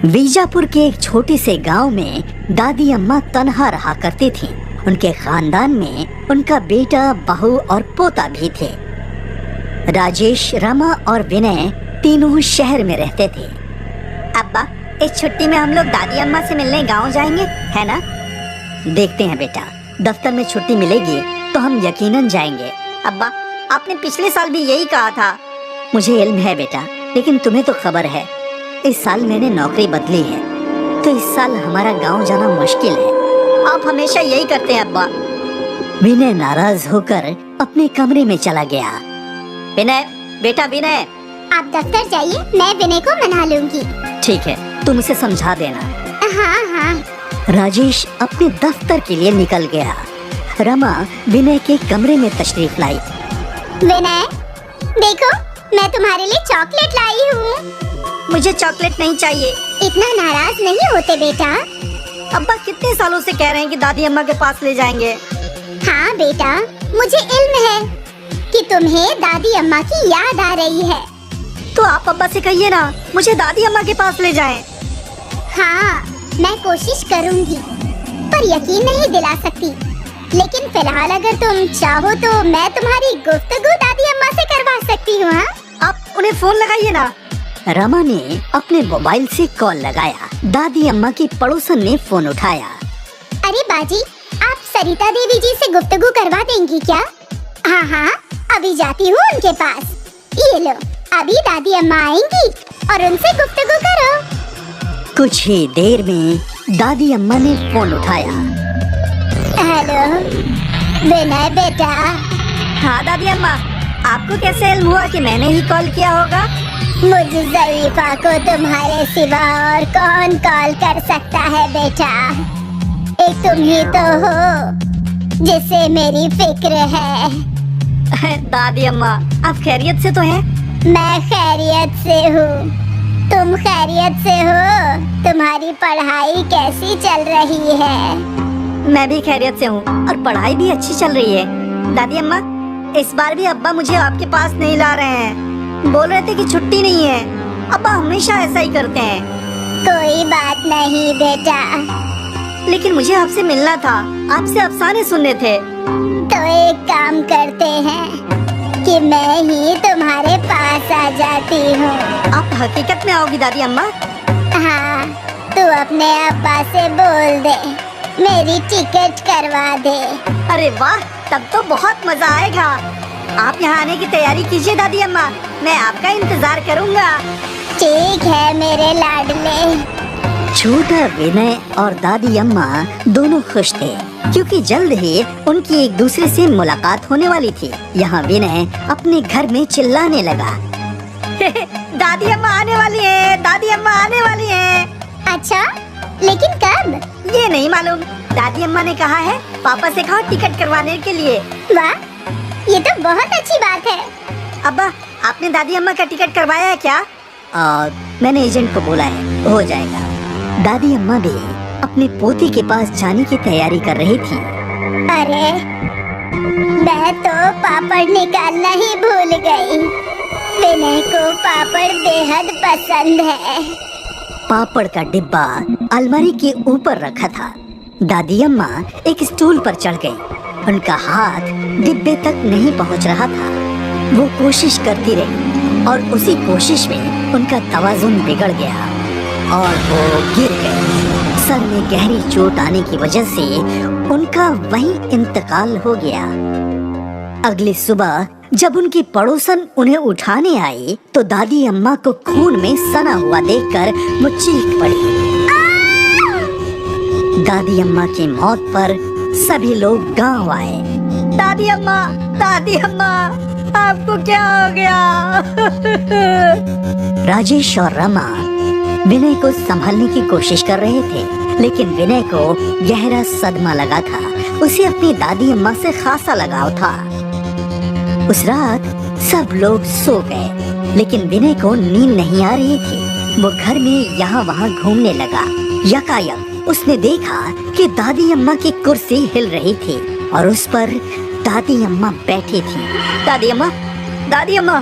बीजापुर के एक छोटे से गांव में दादी अम्मा तन्हा रहा करती थीं। उनके खानदान में उनका बेटा, बहू और पोता भी थे। राजेश, रमा और विनय तीनों शहर में रहते थे। अब्बा, इस छुट्टी में हम लोग दादी अम्मा से मिलने गांव जाएंगे, है ना? देखते हैं बेटा, दफ्तर में छुट्टी मिलेगी तो हम यकीनन जाएंगे। अब्बा, आपने पिछले साल भी यही कहा था। मुझे इल्म है बेटा, लेकिन तुम्हें तो खबर है इस साल मैंने नौकरी बदली है, तो इस साल हमारा गांव जाना मुश्किल है। आप हमेशा यही करते हैं अब्बा। विनय नाराज होकर अपने कमरे में चला गया। विनय, बेटा विनय, आप दफ्तर जाइए, मैं विनय को मना लूंगी। ठीक है, तुम उसे समझा देना। हाँ हाँ। राजेश अपने दफ्तर के लिए निकल गया। रमा विनय के कमरे में तशरीफ लाई। विनय, देखो मैं तुम्हारे लिए चॉकलेट लाई हूँ। मुझे चॉकलेट नहीं चाहिए। इतना नाराज नहीं होते बेटा। अब्बा कितने सालों से कह रहे हैं कि दादी अम्मा के पास ले जाएंगे। हाँ बेटा, मुझे इल्म है कि तुम्हें दादी अम्मा की याद आ रही है। तो आप अब्बा से कहिए ना, मुझे दादी अम्मा के पास ले जाएं। हाँ, मैं कोशिश करूँगी, पर यकीन नहीं दिला सकती। लेकिन फिलहाल अगर तुम चाहो तो मैं तुम्हारी गुफ्तगू दादी अम्मा से करवा सकती हूँ। हाँ? आप उन्हें फोन लगाइए ना। रमा ने अपने मोबाइल से कॉल लगाया। दादी अम्मा की पड़ोसन ने फोन उठाया। अरे बाजी, आप सरिता देवी जी से गुफ्तगू करवा देंगी क्या? हाँ हाँ, अभी जाती हूँ उनके पास। ये लो, अभी दादी अम्मा आएंगी और उनसे गुफ्तगू करो। कुछ ही देर में दादी अम्मा ने फोन उठाया। हेलो विनय बेटा। हाँ दादी अम्मा, आपको कैसे इल्म हुआ कि मैंने ही कॉल किया होगा? मुझे जरीफा को तुम्हारे सिवा और कौन कॉल कर सकता है बेटा? एक तुम ही तो हो जिससे मेरी फिक्र है। दादी अम्मा, आप खैरियत से तो हैं? मैं खैरियत से हूँ। तुम खैरियत से हो? तुम्हारी पढ़ाई कैसी चल रही है? मैं भी खैरियत से हूँ और पढ़ाई भी अच्छी चल रही है। दादी अम्मा, इस बार भी अब्बा मुझे आपके पास नहीं ला रहे हैं। बोल रहे थे कि छुट्टी नहीं है। अब्बा हमेशा ऐसा ही करते हैं। कोई बात नहीं बेटा। लेकिन मुझे आपसे मिलना था, आपसे अफसाने सुनने थे। तो एक काम करते हैं कि मैं ही तुम्हारे पास आ जाती हूँ। आप हकीकत में आओगी दादी अम्मा? हाँ, तू अपने अब्बा से बोल दे, मेरी टिकट करवा दे। अरे वाह, तब तो बहुत मजा आएगा। आप यहाँ आने की तैयारी कीजिए दादी अम्मा, मैं आपका इंतजार करूँगा। ठीक है मेरे लाडले। छोटा विनय और दादी अम्मा दोनों खुश थे, क्योंकि जल्द ही उनकी एक दूसरे से मुलाकात होने वाली थी। यहाँ विनय अपने घर में चिल्लाने लगा। दादी अम्मा आने वाली है, दादी अम्मा आने वाली है। अच्छा, लेकिन कब? ये नहीं मालूम। दादी अम्मा ने कहा है पापा से कहो टिकट करवाने के लिए। वाह, ये तो बहुत अच्छी बात है। अब्बा, आपने दादी अम्मा का टिकट करवाया है क्या? मैंने एजेंट को बोला है, हो जाएगा। दादी अम्मा भी अपने पोती के पास जाने की तैयारी कर रही थी। अरे, मैं तो पापड़ निकालना ही भूल गई। विनय को पापड़ बेहद पसंद है। पापड़ का डिब्बा अलमारी के ऊपर रखा था। दादी अम्मा एक स्टूल पर चढ़ गई। उनका हाथ डिब्बे तक नहीं पहुंच रहा था। वो कोशिश करती रही और उसी कोशिश में उनका तवाज़ुन बिगड़ गया और वो गिर गए। सर में गहरी चोट आने की वजह से उनका वहीं इंतकाल हो गया। अगली सुबह जब उनकी पड़ोसन उन्हें उठाने आई तो दादी अम्मा को खून में सना हुआ देखकर वो चीख पड़ी। दादी अम्मा की मौत पर सभी लोग गांव आए। दादी अम्मा, दादी अम्मा, आपको क्या हो गया? राजेश और रमा विनय को संभालने की कोशिश कर रहे थे, लेकिन विनय को गहरा सदमा लगा था। उसे अपनी दादी अम्मा से खासा लगाव था। उस रात सब लोग सो गए, लेकिन विनय को नींद नहीं आ रही थी। वो घर में यहाँ वहाँ घूमने लगा। यकायक उसने देखा कि दादी अम्मा की कुर्सी हिल रही थी और उस पर दादी अम्मा बैठी थी। दादी अम्मा, दादी अम्मा।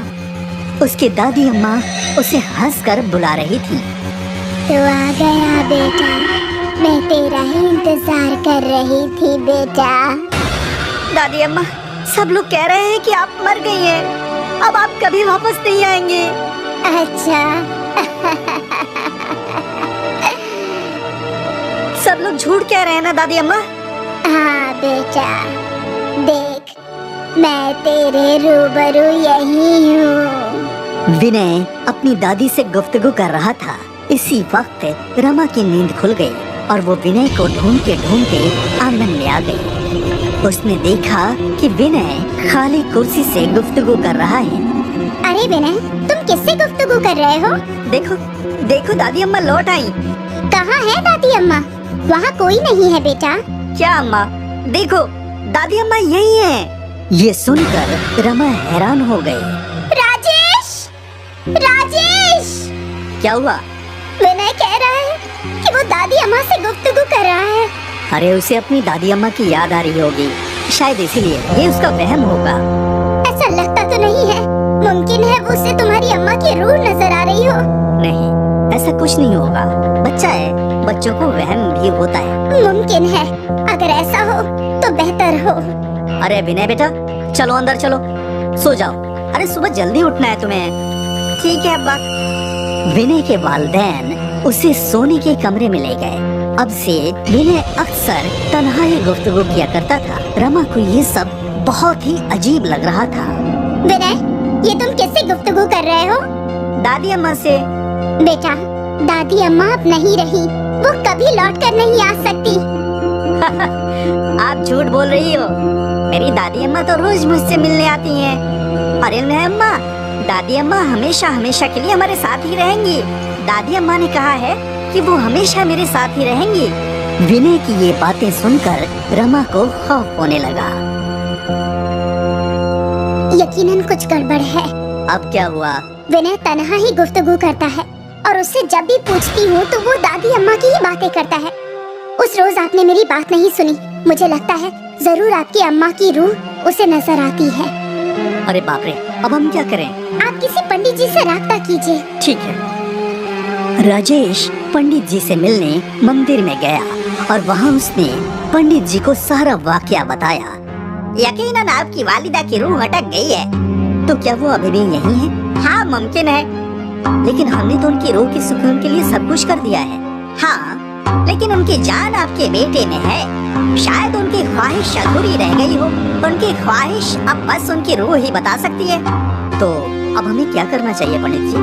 उसकी दादी अम्मा उसे हंसकर बुला रही थी। तो आ गया बेटा, मैं तेरा ही इंतजार कर रही थी बेटा। दादी अम्मा, सब लोग कह रहे हैं कि आप मर गई हैं। अब आप कभी वापस नहीं आएंगे। अच्छा। सब लोग झूठ कह रहे हैं ना दादी अम्मा? हाँ बेटा, देख मैं तेरे रूबरू यही हूँ। विनय अपनी दादी से गुफ्तगू कर रहा था। इसी वक्त रमा की नींद खुल गई और वो विनय को ढूंढते आंगन में आ गई। उसने देखा कि विनय खाली कुर्सी से गुफ्तगू कर रहा है। अरे विनय, तुम किससे गुफ्तगू कर रहे हो? देखो देखो दादी अम्मा लौट आई। कहाँ है दादी अम्मा? वहाँ कोई नहीं है बेटा। क्या अम्मा? देखो दादी अम्मा यही है। ये सुनकर रमा हैरान हो गई। राजेश! राजेश! क्या हुआ? विनय कह रहा है कि वो दादी अम्मा से गुफ्तगू कर रहा है। अरे उसे अपनी दादी अम्मा की याद आ रही होगी, शायद इसीलिए। ये उसका वहम होगा। ऐसा लगता तो नहीं है। मुमकिन है वो उसे तुम्हारी अम्मा की रूह नजर आ रही हो। नहीं, ऐसा कुछ नहीं होगा। बच्चा है, बच्चों को वहम भी होता है। मुमकिन है। अगर ऐसा हो तो बेहतर हो। अरे विनय बेटा, चलो अंदर चलो, सो जाओ। अरे सुबह जल्दी उठना है तुम्हें। ठीक है अब्बा। विनय के वालिदैन उसे सोने के कमरे में ले गए। अब से विनय अक्सर तन्हा ही गुफ्तगू किया करता था। रमा को ये सब बहुत ही अजीब लग रहा था। विनय, ये तुम किससे गुफ्तगू कर रहे हो? दादी अम्मा से। बेटा, दादी अम्मा अब नहीं रही, वो कभी लौट कर नहीं आ सकती। आप झूठ बोल रही हो। मेरी दादी अम्मा तो रोज मुझसे मिलने आती हैं। अरे नहीं अम्मा, दादी अम्मा हमेशा हमेशा के लिए हमारे साथ ही रहेंगी। दादी अम्मा ने कहा है कि वो हमेशा मेरे साथ ही रहेंगी। विनय की ये बातें सुनकर रमा को खौफ होने लगा। यकीनन कुछ गड़बड़ है। अब क्या हुआ? विनय तन्हा ही गुफ्तगू करता है और उससे जब भी पूछती हूँ तो वो दादी अम्मा की ही बातें करता है। उस रोज आपने मेरी बात नहीं सुनी। मुझे लगता है जरूर आपकी अम्मा की रूह उसे नजर आती है। अरे बाप रे, अब हम क्या करें? आप किसी पंडित जी से राब्ता कीजिए। ठीक है। राजेश पंडित जी से मिलने मंदिर में गया और वहाँ उसने पंडित जी को सारा वाकया बताया। यकीनन आपकी वालिदा की रूह अटक गई है। तो क्या वो अभी भी यहीं है? हाँ मुमकिन है, लेकिन हमने तो उनकी रूह के सुकून के लिए सब कुछ कर दिया है। हाँ, लेकिन उनकी जान आपके बेटे में है। शायद उनकी ख्वाहिश अधूरी रह गई हो। उनकी ख्वाहिश अब बस उनकी रूह ही बता सकती है। तो अब हमें क्या करना चाहिए पंडित जी?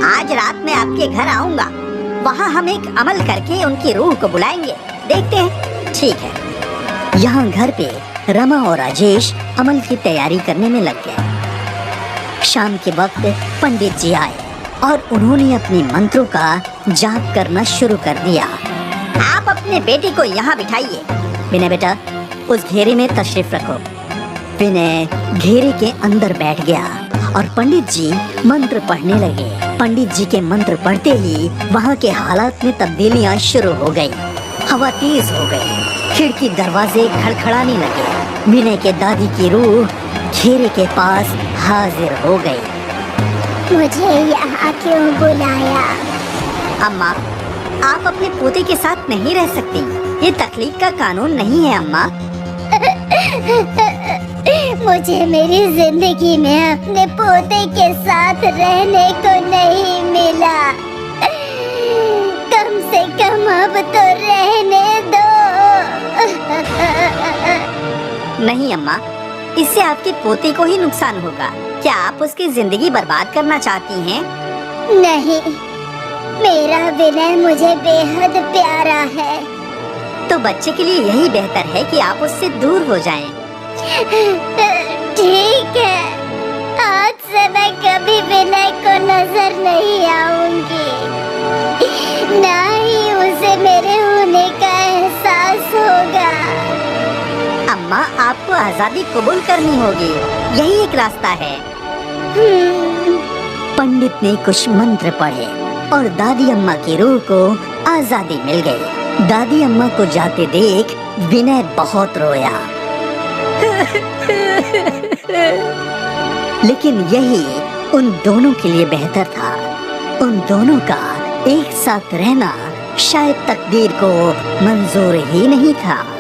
आज रात में आपके घर आऊंगा। वहाँ हम एक अमल करके उनकी रूह को बुलाएंगे। देखते हैं। ठीक है। यहाँ घर पे रमा और राजेश अमल की तैयारी करने में लग गए। शाम के वक्त पंडित जी आए और उन्होंने अपने मंत्रों का जाप करना शुरू कर दिया। आप अपने बेटे को यहाँ बिठाइए। विनय बेटा, उस घेरे में तशरीफ रखो। विनय घेरे के अंदर बैठ गया और पंडित जी मंत्र पढ़ने लगे। पंडित जी के मंत्र पढ़ते ही वहाँ के हालात में तब्दीलियाँ शुरू हो गई। हवा तेज हो गई, खिड़की दरवाजे खड़खड़ाने लगे। विनय के दादी की रूह घेरे के पास हाजिर हो गई। मुझे यहाँ क्यों बुलाया? अम्मा, आप अपने पोते के साथ नहीं रह सकती। ये तकलीफ का कानून नहीं है अम्मा। मुझे मेरी जिंदगी में अपने पोते के साथ रहने को नहीं मिला। कम से कम अब तो रहने दो। नहीं अम्मा, इससे आपके पोते को ही नुकसान होगा। क्या आप उसकी जिंदगी बर्बाद करना चाहती हैं? नहीं, मेरा विनय मुझे बेहद प्यारा है। तो बच्चे के लिए यही बेहतर है कि आप उससे दूर हो जाएं। ठीक है, आज से मैं कभी विनय को नजर नहीं आऊंगी, ना ही उसे मेरे होने का एहसास होगा। अम्मा, आपको आजादी कबूल करनी होगी। यही एक रास्ता है। पंडित ने कुछ मंत्र पढ़े और दादी अम्मा की रूह को आजादी मिल गई। दादी अम्मा को जाते देख विनय बहुत रोया। लेकिन यही उन दोनों के लिए बेहतर था। उन दोनों का एक साथ रहना शायद तकदीर को मंजूर ही नहीं था।